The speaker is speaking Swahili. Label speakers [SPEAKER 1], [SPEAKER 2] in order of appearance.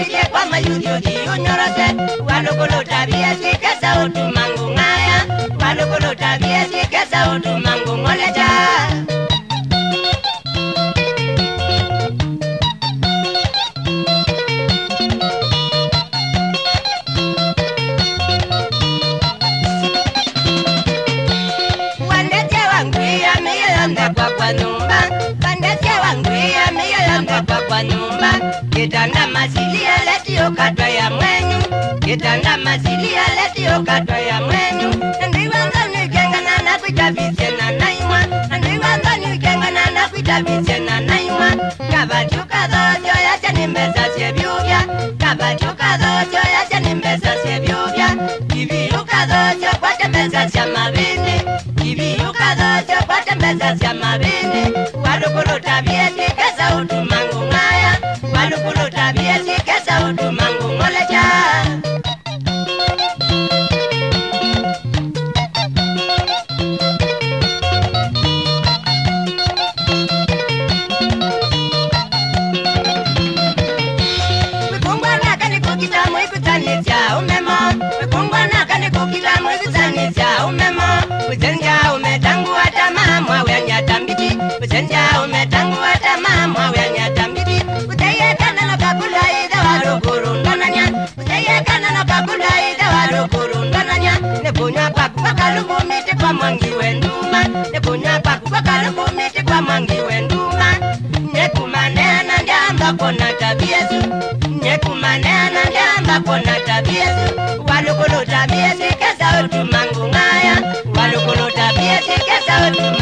[SPEAKER 1] Tabie kwa mayudio diyo nyorose. Walukulu tabie si kesa utu mangu ngaya. Walukulu tabie si kesa utu mangu ngoleja. Kitanda masilia letio katwa ya mwenyu. Kitanda masilia letio katwa ya mwenyu. Ndiwanga nikengana na kuitabize na naimwa. Ndiwanga nikengana na kuitabize na naimwa. Kabachuka dojo ya chani mbeza sebyubya. Kabachuka dojo ya chani mbeza sebyubya. Kibiyuka dojo kwa tembeza sya mabini. Kibiyuka dojo kwa tembeza sya mabini. Walukulu tabie sikeza utumangu ngaya. Walukulu tabie sikeza utumangu ngoleja. Wikumbwana kani kukita mwikutanizya umemo. Wikumbwana kani kukita mwikutanizya umemo. Uzenja umetangu hata mamwa wenyata mbiti. Uzenja umetangu hata mamwa wenyata mbiti. Utayekana no kabula ida walukuru ndonanya. Utayekana no kabula ida walukuru ndonanya. Nebunywa paku wakalubu miti kwa mwangi wenduma. Nebunywa paku wakalubu miti kwa mwangi wenduma. Nekumanena ndamba kona tabiezu. Nekumanena ndamba kona tabiezu. Walukulu tabiezu kesa utumangu ngaya. Walukulu tabiezu kesa utumangu